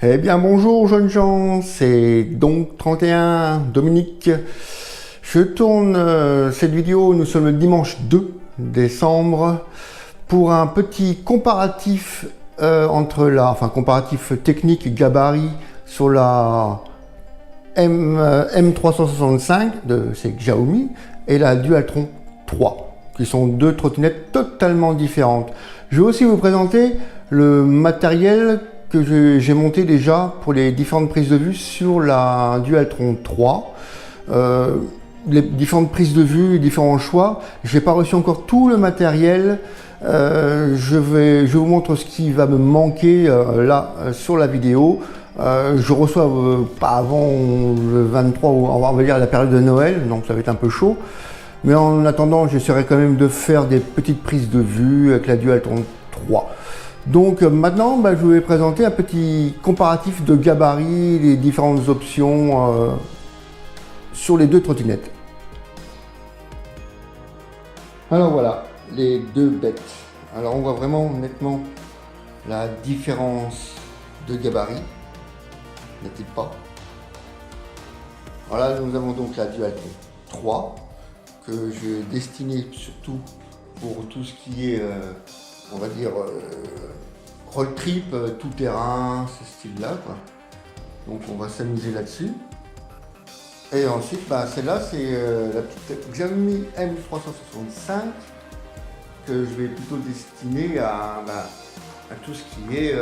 Eh bien bonjour jeunes gens, c'est donc 31 Dominique. Je tourne cette vidéo, nous sommes le dimanche 2 décembre pour un petit comparatif comparatif technique gabarit sur la M365 de chez Xiaomi et la Dualtron 3 qui sont deux trottinettes totalement différentes. Je vais aussi vous présenter le matériel que j'ai monté déjà pour les différentes prises de vue sur la Dualtron 3. Les différentes prises de vue, les différents choix. Je n'ai pas reçu encore tout le matériel. Je vous montre ce qui va me manquer là sur la vidéo. Je reçois pas avant le 23, on va dire la période de Noël, donc ça va être un peu chaud. Mais en attendant, j'essaierai quand même de faire des petites prises de vue avec la Dualtron 3. Donc maintenant, je vais présenter un petit comparatif de gabarit, les différentes options sur les deux trottinettes. Alors voilà, les deux bêtes. Alors on voit vraiment nettement la différence de gabarit, n'est-il pas? Voilà, nous avons donc la Dualtron 3 que j'ai destinée surtout pour tout ce qui est on va dire road trip, tout terrain, ce style-là, quoi. Donc on va s'amuser là-dessus. Et ensuite, celle-là, c'est la petite Xiaomi M365 que je vais plutôt destiner à tout ce qui est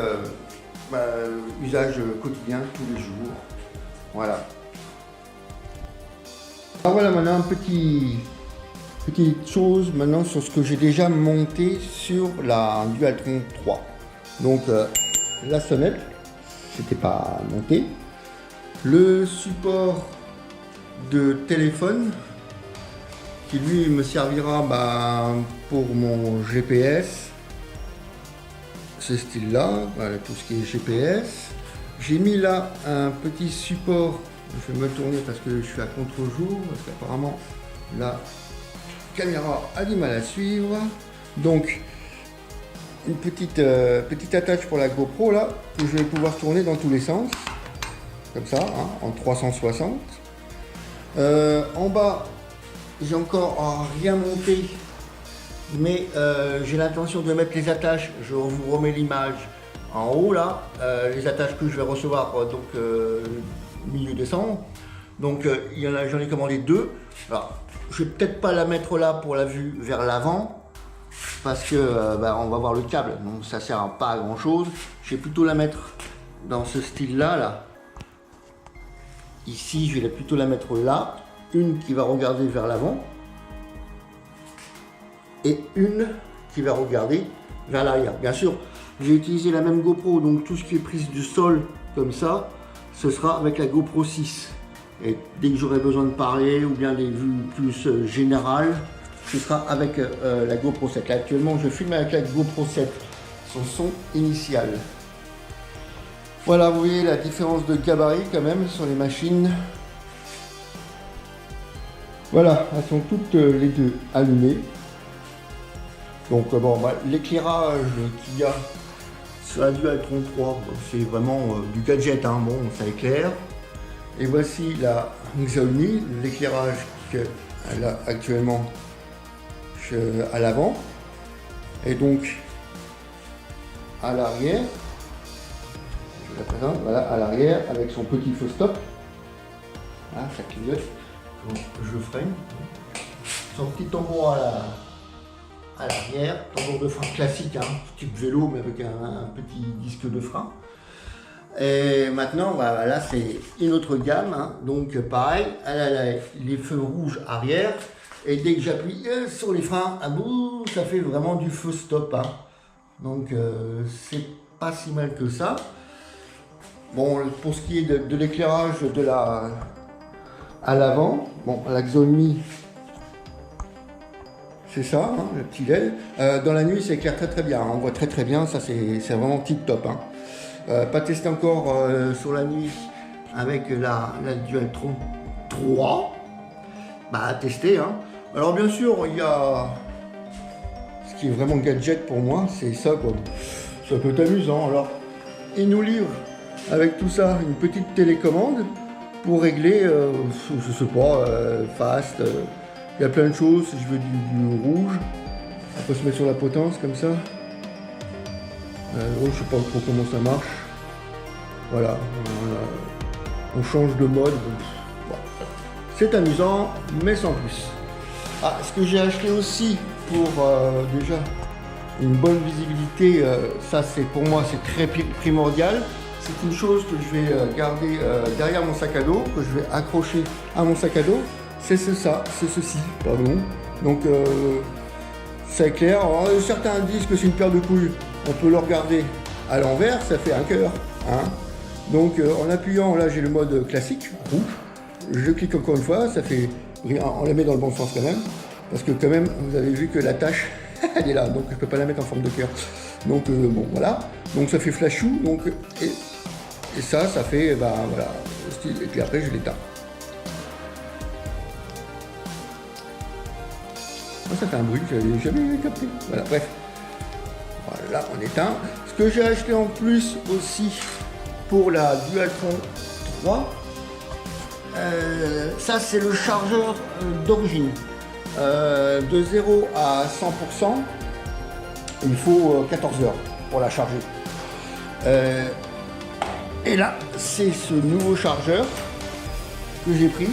usage quotidien tous les jours. Voilà. Alors voilà maintenant petite chose maintenant sur ce que j'ai déjà monté sur la Dualtron 3. Donc la sonnette, c'était pas monté. Le support de téléphone qui lui me servira pour mon GPS, ce style là, voilà tout ce qui est GPS. J'ai mis là un petit support, je vais me tourner parce que je suis à contre-jour, parce qu'apparemment la caméra a du mal à suivre. Donc une petite attache pour la GoPro là, que je vais pouvoir tourner dans tous les sens, comme ça, en 360. En bas, j'ai encore rien monté, mais j'ai l'intention de mettre les attaches. Je vous remets l'image en haut là, les attaches que je vais recevoir milieu décembre. Donc j'en ai commandé deux. Alors, je vais peut-être pas la mettre là pour la vue vers l'avant, parce que on va voir le câble, donc ça sert pas à grand chose. Je vais plutôt la mettre dans ce style là. Ici, je vais plutôt la mettre là, une qui va regarder vers l'avant et une qui va regarder vers l'arrière. Bien sûr, j'ai utilisé la même GoPro, donc tout ce qui est prise du sol comme ça, ce sera avec la GoPro 6. Et dès que j'aurai besoin de parler ou bien des vues plus générales, ce sera avec la GoPro 7. Là, actuellement, je filme avec la GoPro 7, son son initial. Voilà, vous voyez la différence de gabarit quand même sur les machines. Voilà, elles sont toutes les deux allumées. Donc l'éclairage qu'il y a sur la Dualtron 3, c'est vraiment du gadget, bon, ça éclaire. Et voici la Xiaomi, l'éclairage qu'elle a actuellement à l'avant. Et donc à l'arrière. Voilà, à l'arrière avec son petit feu stop. Là, ça clignote. Donc, je freine. Son petit tambour à l'arrière, tambour de frein classique, type vélo mais avec un petit disque de frein. Et maintenant, là c'est une autre gamme, donc pareil, elle a les feux rouges arrière. Et dès que j'appuie sur les freins à bout, ça fait vraiment du feu stop. Donc c'est pas si mal que ça. Bon, pour ce qui est de l'éclairage à l'avant, la Xiaomi, c'est ça, le petit LED. Dans la nuit, ça éclaire très bien, on voit très bien, ça c'est vraiment tip top. Pas testé encore sur la nuit avec la Dualtron 3, à tester. Alors bien sûr, il y a ce qui est vraiment gadget pour moi, c'est ça quoi. C'est un peu amusant. Alors, il nous livre avec tout ça, une petite télécommande pour régler, je sais pas, fast. Il y a plein de choses. Si je veux du rouge, on peut se mettre sur la potence comme ça. Je sais pas trop comment ça marche. Voilà. On change de mode. Bon. C'est amusant, mais sans plus. Ah, ce que j'ai acheté aussi pour déjà une bonne visibilité, ça c'est pour moi c'est très primordial. C'est une chose que je vais garder derrière mon sac à dos, que je vais accrocher à mon sac à dos. C'est ceci, pardon. Donc c'est clair. Alors, certains disent que c'est une paire de couilles. On peut le regarder à l'envers, ça fait un cœur. Hein. Donc en appuyant, là j'ai le mode classique, rouge. Je clique encore une fois, ça fait. On la met dans le bon sens quand même. Parce que quand même, vous avez vu que la tâche, elle est là. Donc je ne peux pas la mettre en forme de cœur. Donc bon, voilà. Donc ça fait flashou. Donc, et ça fait, bah voilà. Et puis après, je l'éteins. Ça fait un bruit que j'avais jamais capté. Voilà, bref. Voilà, on éteint. Ce que j'ai acheté en plus aussi pour la Dualtron 3, ça c'est le chargeur d'origine. De 0 à 100%, il faut 14 heures pour la charger. Et là, c'est ce nouveau chargeur que j'ai pris.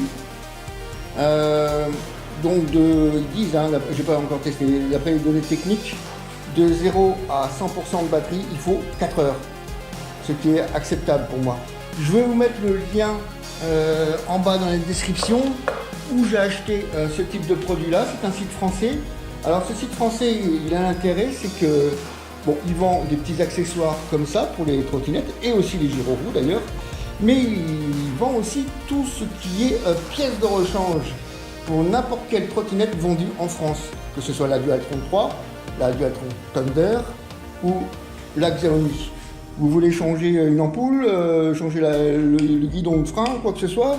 Donc de 10, hein, j'ai pas encore testé, d'après les données techniques, de 0 à 100% de batterie, il faut 4 heures, ce qui est acceptable pour moi. Je vais vous mettre le lien en bas dans la description où j'ai acheté ce type de produit là. C'est un site français. Alors ce site français, il a l'intérêt, c'est que bon, il vend des petits accessoires comme ça pour les trottinettes et aussi les gyroroues d'ailleurs, mais il vend aussi tout ce qui est pièces de rechange pour n'importe quelle trottinette vendue en France, que ce soit la Dualtron 3, la Dualtron Thunder ou la Xiaomi. Vous voulez changer une ampoule, changer le guidon de frein, quoi que ce soit,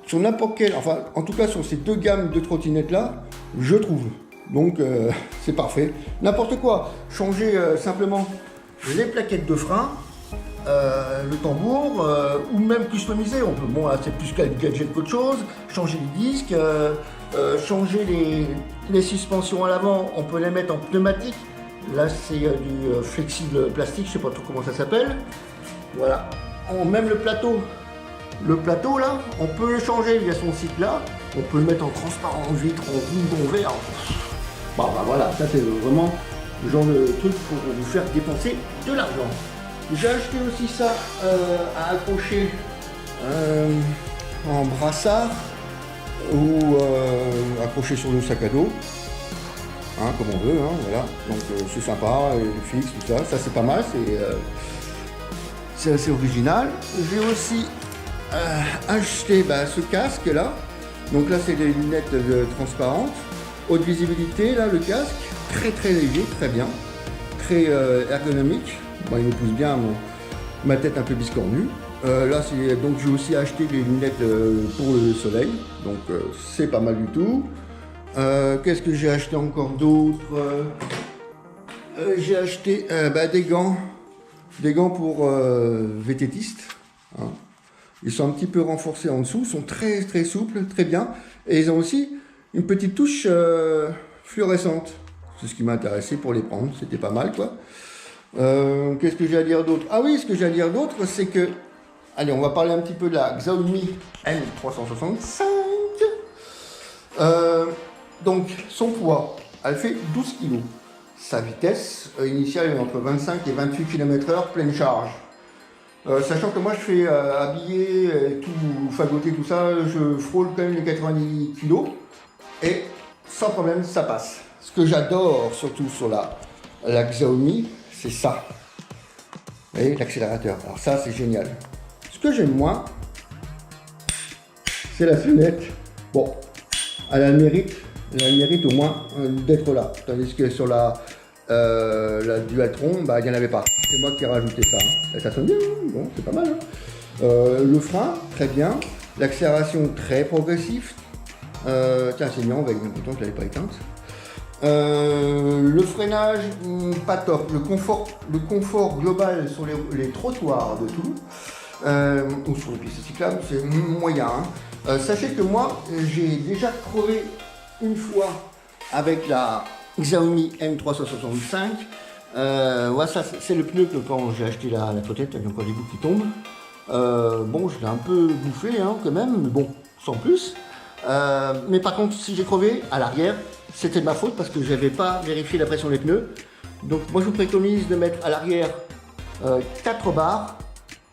sur n'importe quelle, enfin en tout cas sur ces deux gammes de trottinettes là, je trouve. Donc c'est parfait. N'importe quoi, changer simplement les plaquettes de frein, le tambour, ou même customiser. On peut, bon là c'est plus qu'un gadget qu'autre chose, changer les disques, changer les suspensions à l'avant, on peut les mettre en pneumatique. Là c'est du flexible plastique, je sais pas trop comment ça s'appelle. Voilà. Même le plateau là, on peut le changer via son site là. On peut le mettre en transparent, en vitre, en rouge, en vert. Bah voilà, ça c'est vraiment le genre de truc pour vous faire dépenser de l'argent. J'ai acheté aussi ça à accrocher en brassard ou accrocher sur le sac à dos. Hein, comme on veut, hein, voilà. Donc c'est sympa, fixe, tout ça. Ça c'est pas mal, c'est assez original. J'ai aussi acheté ce casque là. Donc là c'est des lunettes transparentes. Haute visibilité, là le casque, très léger, très bien. Très ergonomique. Bon, il me pousse bien ma tête un peu biscornue. Là c'est donc j'ai aussi acheté des lunettes pour le soleil. Donc c'est pas mal du tout. Qu'est-ce que j'ai acheté encore d'autre? J'ai acheté des gants pour VTTistes. Hein. Ils sont un petit peu renforcés en dessous, sont très souples, très bien. Et ils ont aussi une petite touche fluorescente. C'est ce qui m'a intéressé pour les prendre, c'était pas mal quoi. Qu'est-ce que j'ai à dire d'autre? Ah oui, ce que j'ai à dire d'autre, c'est que... Allez, on va parler un petit peu de la Xiaomi M365. Donc, son poids, elle fait 12 kg. Sa vitesse initiale est entre 25 et 28 km/h pleine charge. Sachant que moi je fais habiller, tout, fagoter, tout ça, je frôle quand même les 90 kg. Et sans problème, ça passe. Ce que j'adore surtout sur la Xiaomi, c'est ça. Vous voyez, l'accélérateur. Alors ça, c'est génial. Ce que j'aime moins, c'est la fenêtre. Bon, elle a le mérite au moins d'être là. Tandis que sur la Dualtron, il n'y en avait pas. C'est moi qui ai rajouté ça. Hein. Et ça sonne bien, hein. Bon, c'est pas mal. Hein. Le frein, très bien. L'accélération, très progressive. Tiens, c'est bien, on va être content que je ne l'avais pas éteinte. Le freinage, pas top. Le confort global sur les trottoirs de Toulouse, ou sur les pistes cyclables, c'est moyen. Hein. Sachez que moi, j'ai déjà crevé une fois avec la Xiaomi M365. Ouais, ça, c'est le pneu que quand j'ai acheté la Totet, il y a encore des bouts qui tombent. Bon, je l'ai un peu bouffé hein, quand même, mais bon, sans plus. Mais par contre, si j'ai crevé à l'arrière, c'était de ma faute parce que je n'avais pas vérifié la pression des pneus. Donc moi je vous préconise de mettre à l'arrière 4 barres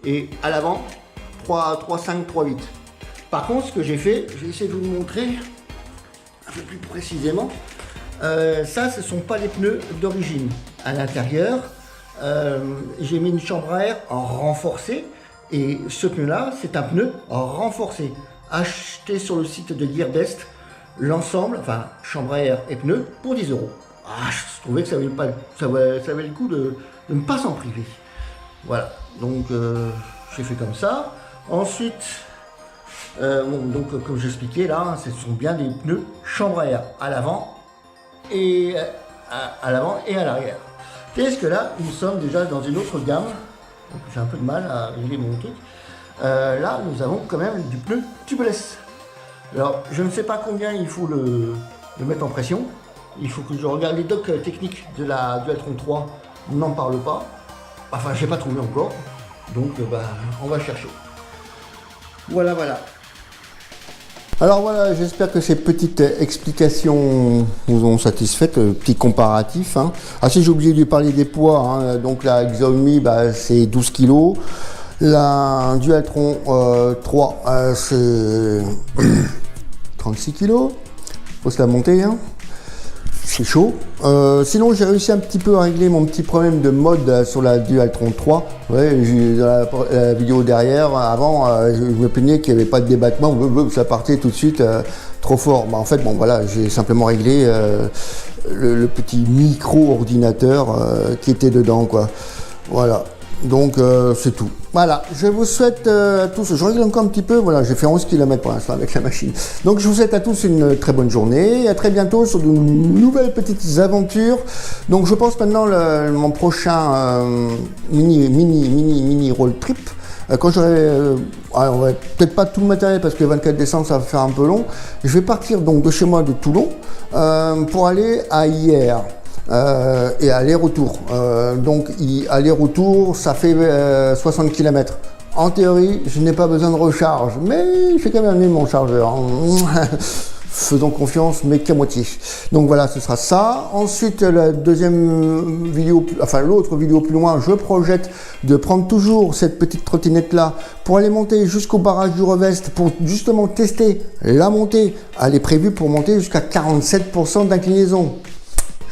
et à l'avant 3, 5, 3, 8. Par contre, ce que j'ai fait, je vais essayer de vous le montrer un peu plus précisément. Ça, ce ne sont pas les pneus d'origine. À l'intérieur, j'ai mis une chambre à air renforcée et ce pneu-là, c'est un pneu renforcé. Acheté sur le site de Gearbest, l'ensemble, enfin chambre à air et pneus, pour 10 €. Ah, je trouvais que ça valait le coup de ne pas s'en priver. Voilà, donc j'ai fait comme ça. Ensuite, bon, donc comme j'expliquais là, ce sont bien des pneus chambre à air à l'avant et à l'arrière. Est-ce que là, nous sommes déjà dans une autre gamme. J'ai un peu de mal à régler mon truc. Là, nous avons quand même du pneu tubeless. Alors, je ne sais pas combien il faut le mettre en pression. Il faut que je regarde les docs techniques de la Dualtron 3. On n'en parle pas. Enfin, je n'ai pas trouvé encore. Donc, on va chercher. Voilà, voilà. Alors voilà, j'espère que ces petites explications vous ont satisfait, petit comparatif. Hein. Ah si, j'ai oublié de lui parler des poids. Hein. Donc la Xiaomi, c'est 12 kg. La Dualtron 3, c'est 36 kg. Faut se la monter. Hein. C'est chaud. Sinon, j'ai réussi un petit peu à régler mon petit problème de mode sur la Dualtron 3. Ouais, dans la vidéo derrière, avant, je me plaignais qu'il n'y avait pas de débattement. Ça partait tout de suite trop fort. En fait, bon, voilà, j'ai simplement réglé le petit micro-ordinateur qui était dedans, quoi. Voilà. Donc, c'est tout. Voilà, je vous souhaite à tous, je regarde encore un petit peu, voilà, j'ai fait 11 km pour l'instant avec la machine. Donc, je vous souhaite à tous une très bonne journée, à très bientôt sur de nouvelles petites aventures. Donc, je pense maintenant mon prochain mini road trip. Quand j'aurai, peut-être pas tout le matériel parce que le 24 décembre ça va faire un peu long, je vais partir donc de chez moi de Toulon pour aller à Hyères. Et aller-retour. Donc aller-retour, ça fait 60 km. En théorie, je n'ai pas besoin de recharge, mais j'ai quand même mis mon chargeur. Faisons confiance, mais qu'à moitié. Donc voilà, ce sera ça. Ensuite, la deuxième vidéo, enfin l'autre vidéo plus loin, je projette de prendre toujours cette petite trottinette-là pour aller monter jusqu'au barrage du Revest pour justement tester la montée. Elle est prévue pour monter jusqu'à 47% d'inclinaison.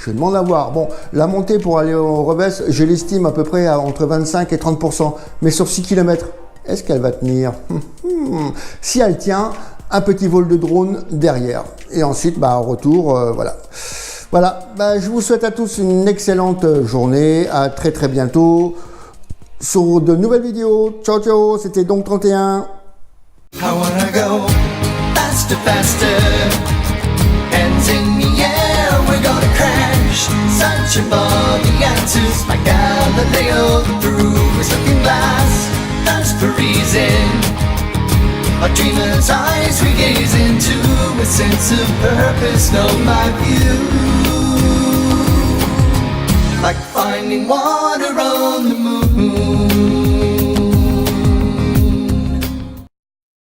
Je demande à voir. Bon, la montée pour aller au Revest, je l'estime à peu près à entre 25 et 30%. Mais sur 6 km, est-ce qu'elle va tenir? Si elle tient, un petit vol de drone derrière. Et ensuite, retour, voilà. Voilà, je vous souhaite à tous une excellente journée. À très très bientôt sur de nouvelles vidéos. Ciao, ciao, c'était donc 31. I wanna go faster, faster. Hands in the air, we're gonna crash. Searching for the answers, my Galileo. The room is looking glass, thirst for reason. A dreamer's eyes we gaze into a sense of purpose, know my view. Like finding water on the moon.